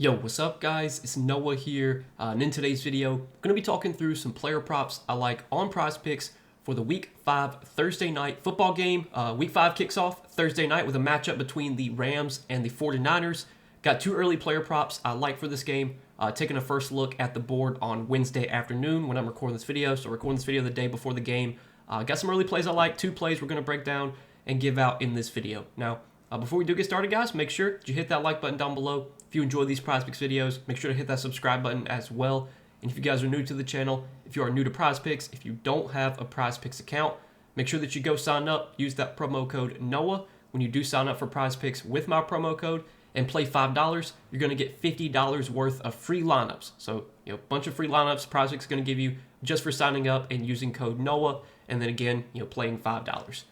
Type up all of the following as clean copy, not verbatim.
Yo, what's up guys? It's Noah here, and in today's video, I'm going to be talking through some player props I like on Prizepicks for the Week 5 Thursday night football game. Week 5 kicks off Thursday night with a matchup between the Rams and the 49ers. Got two early player props I like for this game. Taking a first look at the board on Wednesday afternoon when I'm recording this video, so recording this video the day before the game. Got some early plays I like, two plays we're going to break down and give out in this video. Now, before we do get started, guys, make sure that you hit that like button down below. If you enjoy these Prizepicks videos, make sure to hit that subscribe button as well. And if you guys are new to the channel, if you are new to Prizepicks, if you don't have a Prizepicks account, make sure that you go sign up. Use that promo code NOAH when you do sign up for Prizepicks with my promo code and play $5. You're going to get $50 worth of free lineups. So, a bunch of free lineups Prizepicks is going to give you just for signing up and using code NOAH. And then again, playing $5.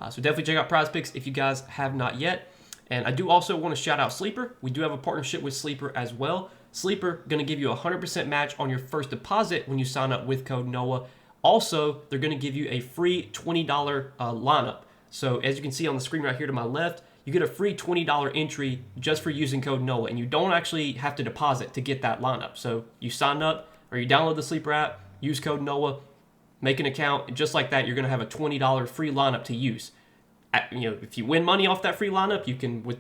So definitely check out Prizepicks if you guys have not yet. And I do also want to shout out Sleeper. We do have a partnership with Sleeper as well. Sleeper going to give you a 100% match on your first deposit when you sign up with code NOAH. Also, they're going to give you a free $20 lineup. So as you can see on the screen right here to my left, you get a free $20 entry just for using code NOAH. And you don't actually have to deposit to get that lineup. So you sign up or you download the Sleeper app, use code NOAH, make an account, and just like that, you're going to have a $20 free lineup to use. If you win money off that free lineup,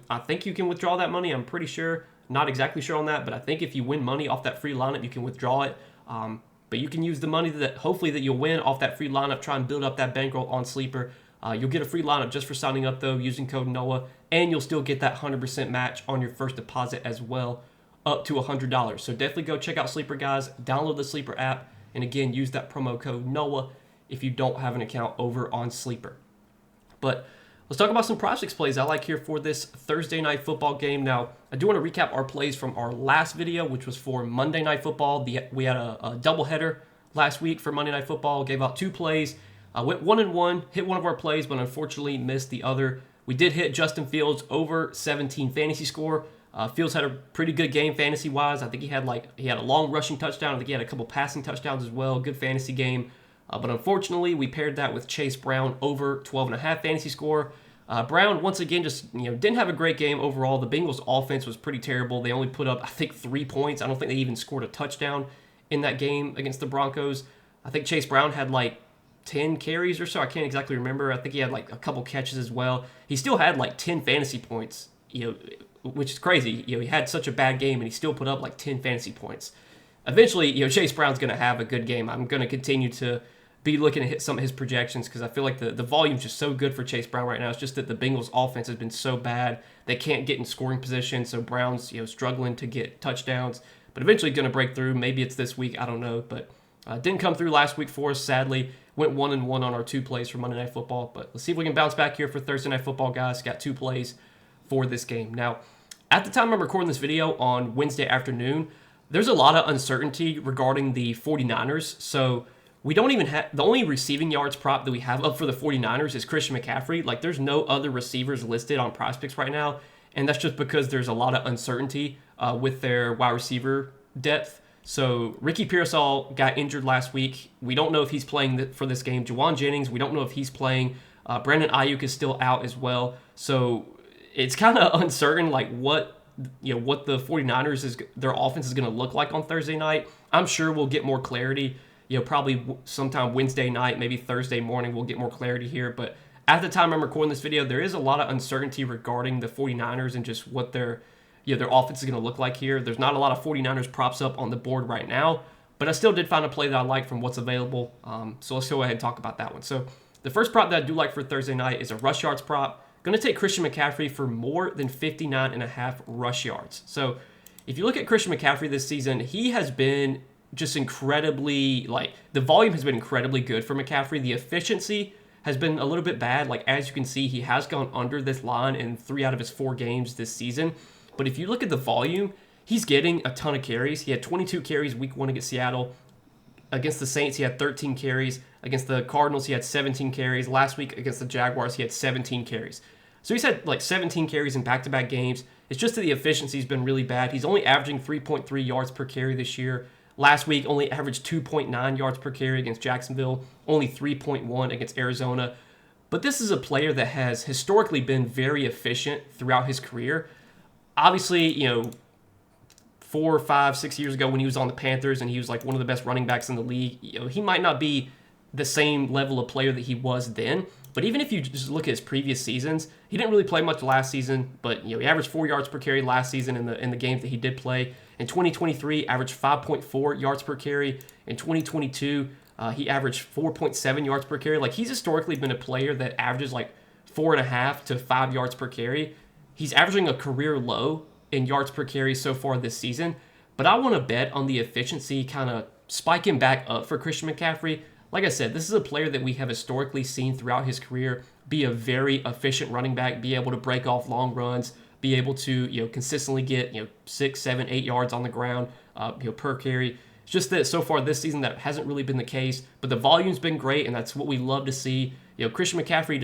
I think you can withdraw that money. I'm pretty sure, not exactly sure on that, but I think if you win money off that free lineup, you can withdraw it. But you can use the money that hopefully that you'll win off that free lineup, try and build up that bankroll on Sleeper. You'll get a free lineup just for signing up though, using code NOAH, and you'll still get that 100% match on your first deposit as well, up to $100. So definitely go check out Sleeper, guys. Download the Sleeper app, and again, use that promo code NOAH if you don't have an account over on Sleeper. But let's talk about some Prizepicks plays I like here for this Thursday night football game. Now, I do want to recap our plays from our last video, which was for Monday Night Football. We had a doubleheader last week for Monday Night Football. Gave out two plays. Went 1-1, hit one of our plays, but unfortunately missed the other. We did hit Justin Fields over 17 fantasy score. Fields had a pretty good game fantasy-wise. I think he had a long rushing touchdown. I think he had a couple passing touchdowns as well. Good fantasy game. But unfortunately, we paired that with Chase Brown over 12.5 fantasy score. Brown, once again, just didn't have a great game overall. The Bengals' offense was pretty terrible. They only put up, I think, 3 points. I don't think they even scored a touchdown in that game against the Broncos. I think Chase Brown had 10 carries or so. I can't exactly remember. I think he had a couple catches as well. He still had 10 fantasy points, which is crazy. He had such a bad game and he still put up 10 fantasy points. Eventually, Chase Brown's going to have a good game. I'm going to continue to be looking to hit some of his projections because I feel like the volume's just so good for Chase Brown right now. It's just that the Bengals offense has been so bad. They can't get in scoring position, so Brown's struggling to get touchdowns, but eventually going to break through. Maybe it's this week, I don't know, but didn't come through last week for us, sadly. Went 1-1 on our two plays for Monday Night Football, but let's see if we can bounce back here for Thursday Night Football, guys. Got two plays for this game. Now, at the time I'm recording this video on Wednesday afternoon, there's a lot of uncertainty regarding the 49ers, so we don't even have, the only receiving yards prop that we have up for the 49ers is Christian McCaffrey. There's no other receivers listed on Prizepicks right now, and that's just because there's a lot of uncertainty with their wide receiver depth. So Ricky Pearsall got injured last week. We don't know if he's playing for this game. Juwan Jennings, we don't know if he's playing. Brandon Ayuk is still out as well. So it's kind of uncertain what the 49ers their offense is going to look like on Thursday night. I'm sure we'll get more clarity. Probably sometime Wednesday night, maybe Thursday morning, we'll get more clarity here. But at the time I'm recording this video, there is a lot of uncertainty regarding the 49ers and just what their offense is going to look like here. There's not a lot of 49ers props up on the board right now, but I still did find a play that I like from what's available. So let's go ahead and talk about that one. So the first prop that I do like for Thursday night is a rush yards prop. Going to take Christian McCaffrey for more than 59.5 rush yards. So if you look at Christian McCaffrey this season, he has been just incredibly, the volume has been incredibly good for McCaffrey. The efficiency has been a little bit bad. As you can see, he has gone under this line in 3 out of his 4 games this season. But if you look at the volume, he's getting a ton of carries. He had 22 carries week 1 against Seattle. Against the Saints, he had 13 carries. Against the Cardinals, he had 17 carries. Last week against the Jaguars, he had 17 carries. So he's had 17 carries in back-to-back games. It's just that the efficiency's been really bad. He's only averaging 3.3 yards per carry this year. Last week, only averaged 2.9 yards per carry against Jacksonville, only 3.1 against Arizona. But this is a player that has historically been very efficient throughout his career. Obviously, 4, 5, 6 years ago when he was on the Panthers and he was like one of the best running backs in the league. He might not be the same level of player that he was then. But even if you just look at his previous seasons, he didn't really play much last season, but he averaged 4 yards per carry last season in the games that he did play. In 2023, averaged 5.4 yards per carry. In 2022, he averaged 4.7 yards per carry. Like, he's historically been a player that averages like 4.5 to 5 yards per carry. He's averaging a career low in yards per carry so far this season. But I want to bet on the efficiency kind of spiking back up for Christian McCaffrey. Like I said, this is a player that we have historically seen throughout his career be a very efficient running back, be able to break off long runs, be able to consistently get 6, 7, 8 yards on the ground per carry. It's just that so far this season that hasn't really been the case, but the volume's been great, and that's what we love to see. Christian McCaffrey,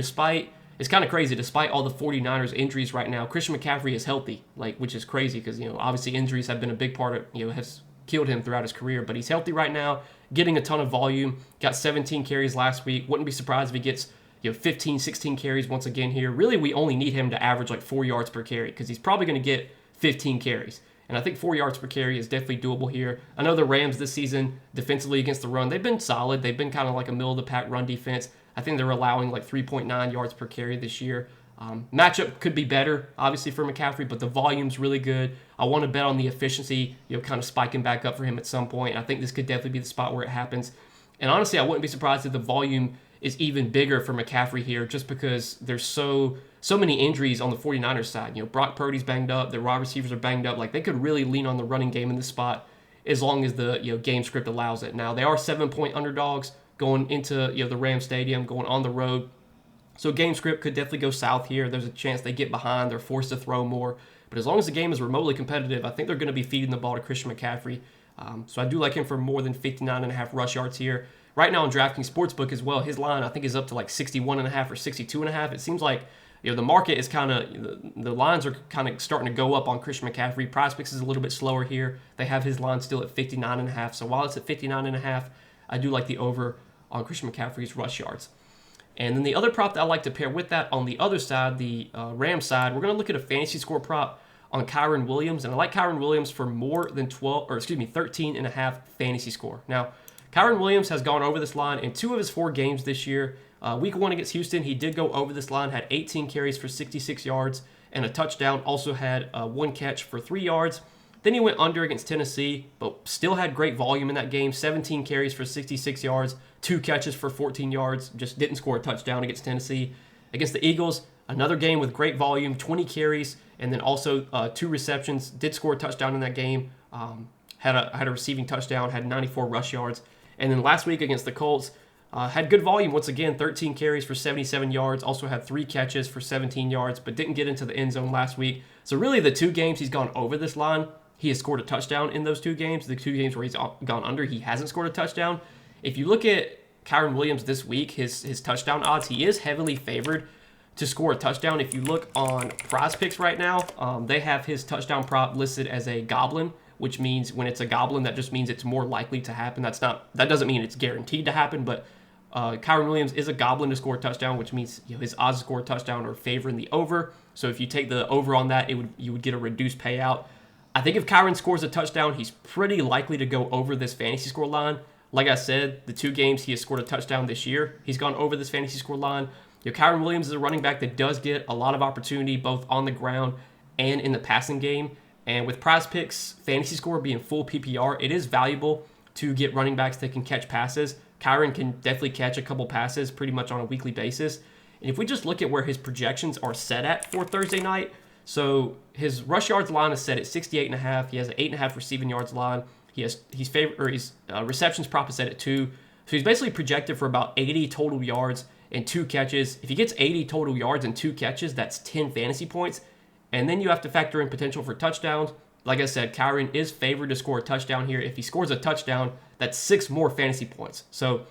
it's kind of crazy, despite all the 49ers injuries right now, Christian McCaffrey is healthy, which is crazy because obviously injuries have been a big part of has killed him throughout his career, but he's healthy right now, getting a ton of volume. Got 17 carries last week. Wouldn't be surprised if he gets 15, 16 carries once again here. Really, we only need him to average like 4 yards per carry because he's probably going to get 15 carries. And I think 4 yards per carry is definitely doable here. I know the Rams this season, defensively against the run, they've been solid. They've been kind of like a middle-of-the-pack run defense. I think they're allowing like 3.9 yards per carry this year. Matchup could be better, obviously, for McCaffrey, but the volume's really good. I want to bet on the efficiency, kind of spiking back up for him at some point. I think this could definitely be the spot where it happens. And honestly, I wouldn't be surprised if the volume is even bigger for McCaffrey here, just because there's so many injuries on the 49ers side. Brock Purdy's banged up, the wide receivers are banged up. Like, they could really lean on the running game in this spot as long as the game script allows it. Now, they are 7-point underdogs going into the Rams Stadium, going on the road. So game script could definitely go south here. There's a chance they get behind. They're forced to throw more. But as long as the game is remotely competitive, I think they're going to be feeding the ball to Christian McCaffrey. So I do like him for more than 59.5 rush yards here. Right now on DraftKings Sportsbook as well, his line I think is up to like 61.5 or 62.5. It seems like the market is kind of, the lines are kind of starting to go up on Christian McCaffrey. Prizepicks is a little bit slower here. They have his line still at 59.5. So while it's at 59.5, I do like the over on Christian McCaffrey's rush yards. And then the other prop that I like to pair with that on the other side, the Rams side, we're going to look at a fantasy score prop on Kyren Williams. And I like Kyren Williams for more than 13.5 fantasy score. Now, Kyren Williams has gone over this line in 2 of his 4 games this year. Week 1 against Houston, he did go over this line, had 18 carries for 66 yards and a touchdown. Also had 1 catch for 3 yards. Then he went under against Tennessee, but still had great volume in that game. 17 carries for 66 yards, 2 catches for 14 yards. Just didn't score a touchdown against Tennessee. Against the Eagles, another game with great volume, 20 carries, and then also 2 receptions. Did score a touchdown in that game. Had a receiving touchdown, had 94 rush yards. And then last week against the Colts, had good volume once again, 13 carries for 77 yards. Also had 3 catches for 17 yards, but didn't get into the end zone last week. So really the 2 games he's gone over this line, he has scored a touchdown in those 2 games. The 2 games where he's gone under, he hasn't scored a touchdown. If you look at Kyren Williams this week, his touchdown odds, he is heavily favored to score a touchdown. If you look on Prizepicks right now, they have his touchdown prop listed as a goblin, which means when it's a goblin, that just means it's more likely to happen. That doesn't mean it's guaranteed to happen, but Kyren Williams is a goblin to score a touchdown, which means his odds to score a touchdown are favoring the over. So if you take the over on that, you would get a reduced payout. I think if Kyren scores a touchdown, he's pretty likely to go over this fantasy score line. Like I said, the 2 games he has scored a touchdown this year, he's gone over this fantasy score line. Kyren Williams is a running back that does get a lot of opportunity both on the ground and in the passing game. And with Prizepicks fantasy score being full PPR, it is valuable to get running backs that can catch passes. Kyren can definitely catch a couple passes pretty much on a weekly basis. And if we just look at where his projections are set at for Thursday night, so his rush yards line is set at 68.5. He has an 8.5 receiving yards line. His receptions prop is set at 2. So he's basically projected for about 80 total yards and 2 catches. If he gets 80 total yards and 2 catches, that's 10 fantasy points. And then you have to factor in potential for touchdowns. Like I said, Kyren is favored to score a touchdown here. If he scores a touchdown, that's 6 more fantasy points. So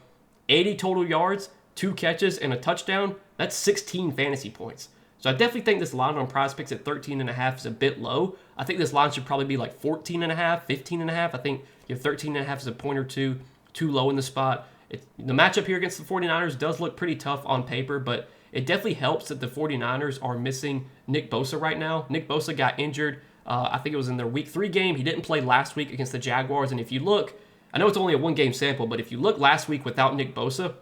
80 total yards, 2 catches, and a touchdown, that's 16 fantasy points. So I definitely think this line on Prizepicks at 13.5 is a bit low. I think this line should probably be like 14.5, 15.5. I think 13.5 is a point or two too low in the spot. The matchup here against the 49ers does look pretty tough on paper, but it definitely helps that the 49ers are missing Nick Bosa right now. Nick Bosa got injured I think it was in their week 3 game. He didn't play last week against the Jaguars. And if you look, I know it's only a 1-game sample, but if you look last week without Nick Bosa,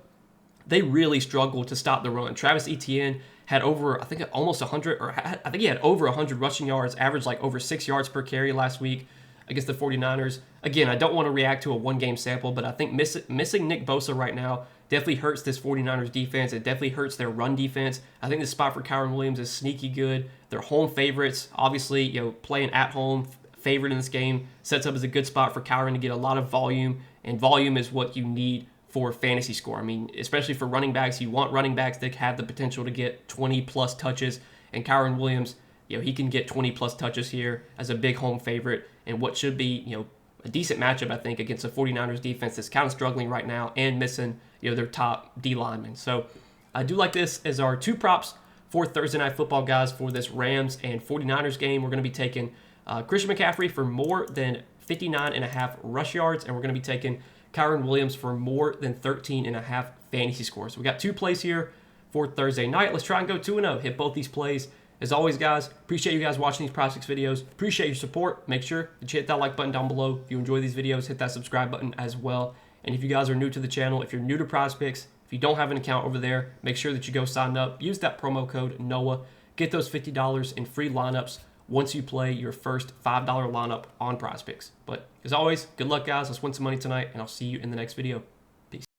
they really struggled to stop the run. Travis Etienne had over, I think, almost 100, or I think he had over 100 rushing yards, averaged like over 6 yards per carry last week against the 49ers. Again, I don't want to react to a 1-game sample, but I think missing Nick Bosa right now definitely hurts this 49ers defense. It definitely hurts their run defense. I think the spot for Kyren Williams is sneaky good. They're home favorites. Obviously, playing at home, favorite in this game, sets up as a good spot for Kyren to get a lot of volume, and volume is what you need for fantasy score. I mean, especially for running backs, you want running backs that have the potential to get 20-plus touches, and Kyren Williams, he can get 20-plus touches here as a big home favorite, and what should be, a decent matchup, I think, against a 49ers defense that's kind of struggling right now and missing, their top D linemen. So I do like this as our 2 props for Thursday Night Football, guys, for this Rams and 49ers game. We're going to be taking Christian McCaffrey for more than 59.5 rush yards, and we're going to be taking Kyren Williams for more than 13.5 fantasy scores. So we got 2 plays here for Thursday night. Let's try and go 2-0. Hit both these plays. As always, guys, appreciate you guys watching these Prizepicks videos. Appreciate your support. Make sure that you hit that like button down below. If you enjoy these videos, hit that subscribe button as well. And if you guys are new to the channel, if you're new to Prizepicks, if you don't have an account over there, make sure that you go sign up. Use that promo code NOAH. Get those $50 in free lineups once you play your first $5 lineup on Prizepicks. But as always, good luck, guys. Let's win some money tonight, and I'll see you in the next video.